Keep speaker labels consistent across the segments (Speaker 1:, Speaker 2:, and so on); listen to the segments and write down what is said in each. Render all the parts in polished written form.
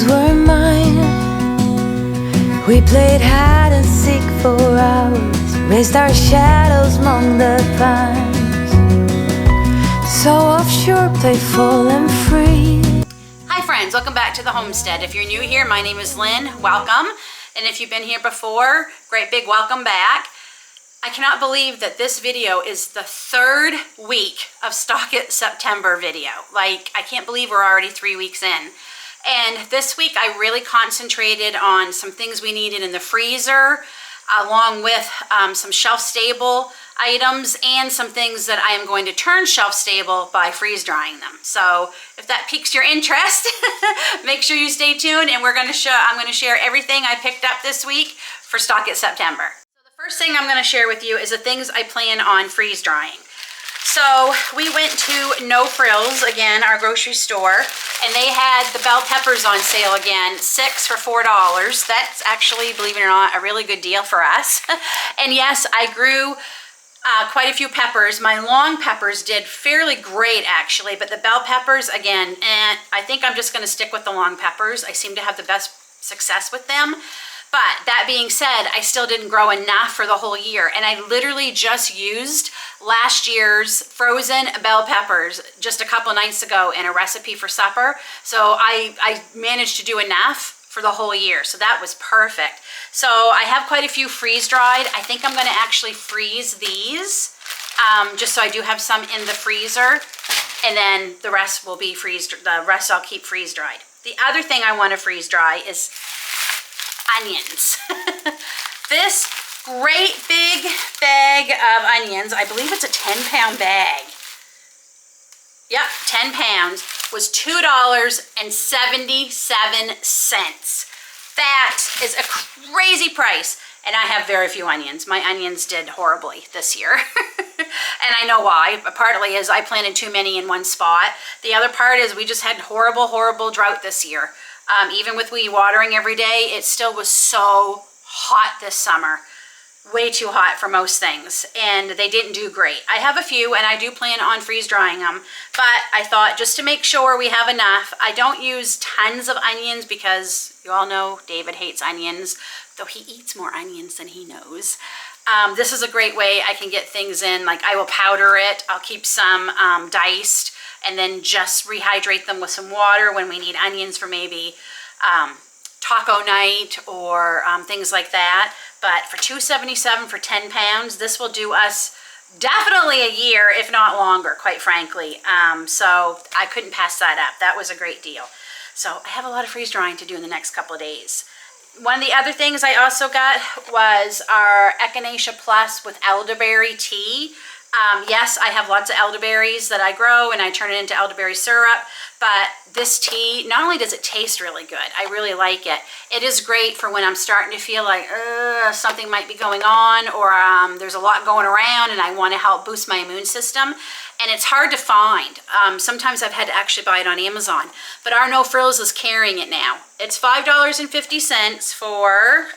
Speaker 1: were mine. We played hide and seek for hours, raised our shadows among the pines. So offshore, playful and free.
Speaker 2: Hi friends, welcome back to the homestead. If you're new here, my name is Lynn. Welcome. And if you've been here before, great big welcome back. I cannot believe that this video is the third week of Stock It September video. Like, I can't believe we're already 3 weeks in. And this week I really concentrated on some things we needed in the freezer, along with some shelf-stable items and some things that I am going to turn shelf-stable by freeze-drying them. So if that piques your interest, make sure you stay tuned, and I'm going to share everything I picked up this week for Stock It September. First thing I'm going to share with you is the things I plan on freeze drying. So we went to No Frills, again, our grocery store, and they had the bell peppers on sale again, 6 for $4. That's actually, believe it or not, a really good deal for us. And yes, I grew quite a few peppers. My long peppers did fairly great actually, but the bell peppers, again, I think I'm just going to stick with the long peppers. I seem to have the best success with them. But that being said, I still didn't grow enough for the whole year. And I literally just used last year's frozen bell peppers just a couple nights ago in a recipe for supper. So I managed to do enough for the whole year. So that was perfect. So I have quite a few freeze dried. I think I'm going to actually freeze these just so I do have some in the freezer. And then the rest will be the rest I'll keep freeze dried. The other thing I want to freeze dry is onions. This great big bag of onions, I believe it's a 10-pound bag. Yep, 10 pounds, was $2.77. That is a crazy price, and I have very few onions. My onions did horribly this year. And I know why. Partly is I planted too many in one spot. The other part is we just had horrible drought this year. Even with we watering every day, it still was so hot this summer. Way too hot for most things, and they didn't do great. I have a few, and I do plan on freeze drying them, but I thought just to make sure we have enough. I don't use tons of onions because you all know David hates onions, though he eats more onions than he knows. This is a great way I can get things in. Like, I will powder it. I'll keep some diced, and then just rehydrate them with some water when we need onions for maybe taco night or things like that. But for $2.77 for 10 pounds, this will do us definitely a year, if not longer, quite frankly. So I couldn't pass that up. That was a great deal. So I have a lot of freeze drying to do in the next couple of days. One of the other things I also got was our Echinacea Plus with elderberry tea. Yes, I have lots of elderberries that I grow, and I turn it into elderberry syrup, but this tea, not only does it taste really good, I really like it. It is great for when I'm starting to feel like something might be going on, or there's a lot going around and I want to help boost my immune system. And it's hard to find. Sometimes I've had to actually buy it on Amazon, but our No Frills is carrying it now. It's $5.50 for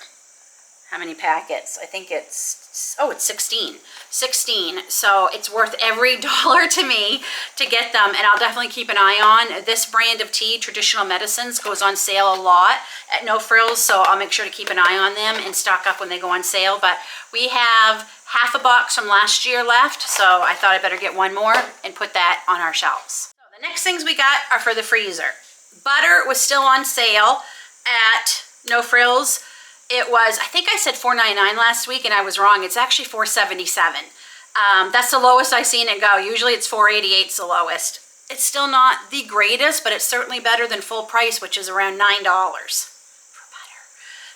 Speaker 2: how many packets? I think it's 16. 16. So it's worth every dollar to me to get them, and I'll definitely keep an eye on. This brand of tea, Traditional Medicines, goes on sale a lot at No Frills, so I'll make sure to keep an eye on them and stock up when they go on sale. But we have half a box from last year left, so I thought I better get one more and put that on our shelves. So the next things we got are for the freezer. Butter was still on sale at No Frills. It was, I think I said $4.99 last week, and I was wrong. It's actually $4.77. That's the lowest I've seen it go. Usually it's $4.88 is the lowest. It's still not the greatest, but it's certainly better than full price, which is around $9 for butter.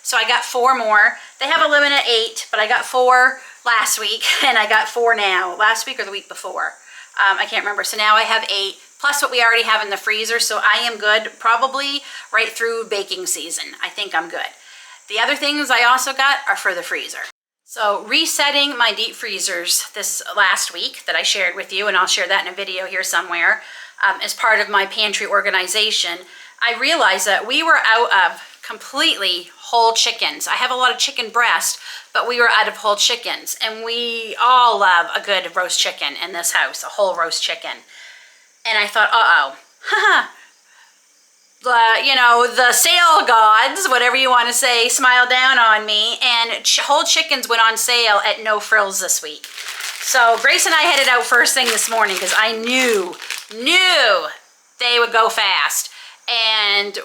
Speaker 2: So I got 4 more. They have a limit at 8, but I got 4 last week, and I got 4 now. Last week or the week before. I can't remember. So now I have 8, plus what we already have in the freezer, so I am good probably right through baking season. I think I'm good. The other things I also got are for the freezer. So resetting my deep freezers this last week that I shared with you, and I'll share that in a video here somewhere, as part of my pantry organization, I realized that we were out of completely whole chickens. I have a lot of chicken breast, but we were out of whole chickens, and we all love a good roast chicken in this house, a whole roast chicken. And I thought, uh-oh, the sale gods, whatever you want to say, smiled down on me, and whole chickens went on sale at no frills this week. So Grace and I headed out first thing this morning because I knew they would go fast. And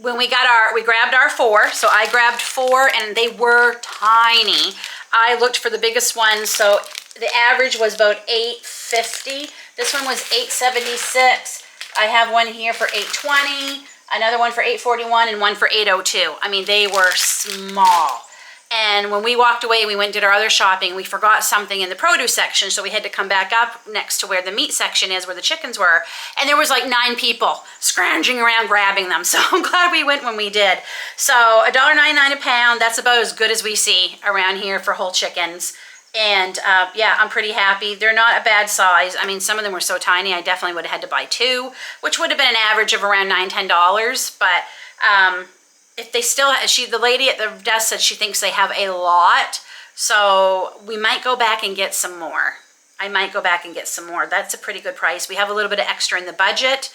Speaker 2: when we grabbed our 4, so I grabbed 4 and they were tiny. I looked for the biggest one, so the average was about $8.50. This one was $8.76. I have one here for $8.20, another one for $8.41, and one for $8.02. I mean, they were small. And when we walked away, we went and did our other shopping. We forgot something in the produce section, so we had to come back up next to where the meat section is, where the chickens were. And there was like 9 people scrounging around grabbing them. So I'm glad we went when we did. So $1.99 a pound, that's about as good as we see around here for whole chickens. And yeah, I'm pretty happy. They're not a bad size. I mean, some of them were so tiny, I definitely would have had to buy 2, which would have been an average of around $9, $10. But if they still, the lady at the desk said she thinks they have a lot. So we might go back and get some more. I might go back and get some more. That's a pretty good price. We have a little bit of extra in the budget.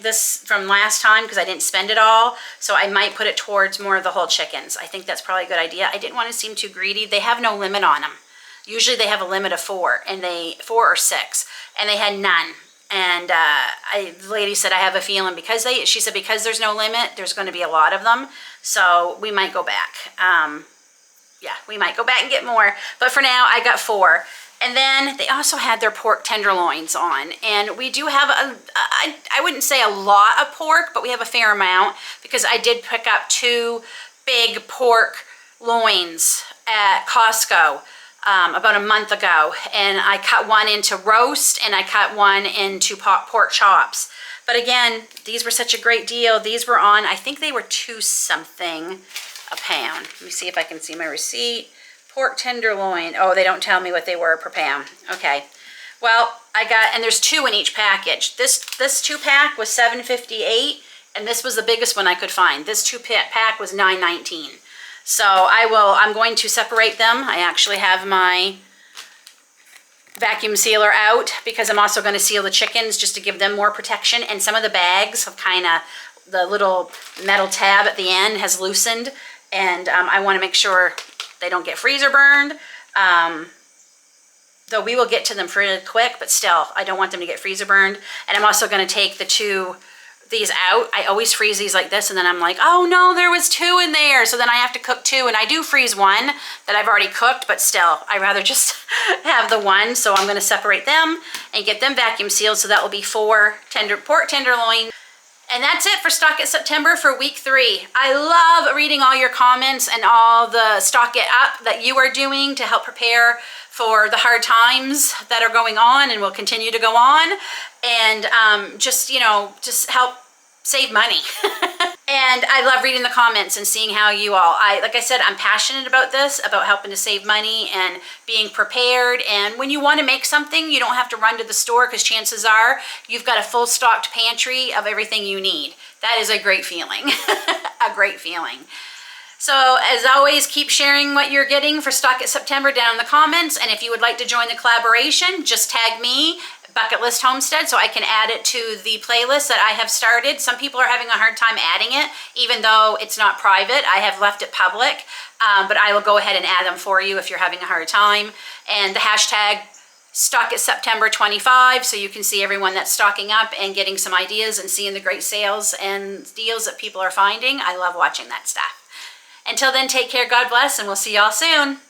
Speaker 2: This from last time because I didn't spend it all, so I might put it towards more of the whole chickens. I think that's probably a good idea. I didn't want to seem too greedy. They have no limit on them. Usually they have a limit of 4 or 6, and they had none. And the lady said, I have a feeling because there's no limit, there's going to be a lot of them. So we might go back. Yeah, we might go back and get more. But for now, I got 4. And then they also had their pork tenderloins on. And we do have, I wouldn't say a lot of pork, but we have a fair amount because I did pick up 2 big pork loins at Costco about a month ago. And I cut one into roast and I cut one into pork chops. But again, these were such a great deal. These were on, I think they were $2 something a pound. Let me see if I can see my receipt. Pork tenderloin. Oh, they don't tell me what they were per pound. Okay. Well, and there's 2 in each package. This 2-pack was $7.58, and this was the biggest one I could find. This 2-pack was $9.19. So I'm going to separate them. I actually have my vacuum sealer out because I'm also going to seal the chickens just to give them more protection. And some of the bags have the little metal tab at the end has loosened, and I want to make sure they don't get freezer burned. Though we will get to them pretty quick, but still, I don't want them to get freezer burned. And I'm also going to take these out. I always freeze these like this, and then I'm like, oh no, there was 2 in there. So then I have to cook 2, and I do freeze one that I've already cooked, but still, I'd rather just have the one. So I'm going to separate them and get them vacuum sealed. So that will be 4 pork tenderloin. And that's it for Stock It September for week 3. I love reading all your comments and all the Stock It Up that you are doing to help prepare for the hard times that are going on and will continue to go on. And just help save money. And I love reading the comments and seeing how you all, like I said, I'm passionate about this, about helping to save money and being prepared. And when you want to make something, you don't have to run to the store because chances are you've got a full stocked pantry of everything you need. That is a great feeling, a great feeling. So as always, keep sharing what you're getting for Stock It September down in the comments. And if you would like to join the collaboration, just tag me, Bucket List Homestead, so I can add it to the playlist that I have started. Some people are having a hard time adding it, even though it's not private. I have left it public, but I will go ahead and add them for you if you're having a hard time. And the hashtag Stock It September 25, so you can see everyone that's stocking up and getting some ideas and seeing the great sales and deals that people are finding. I love watching that stuff. Until then, take care, God bless, and we'll see y'all soon.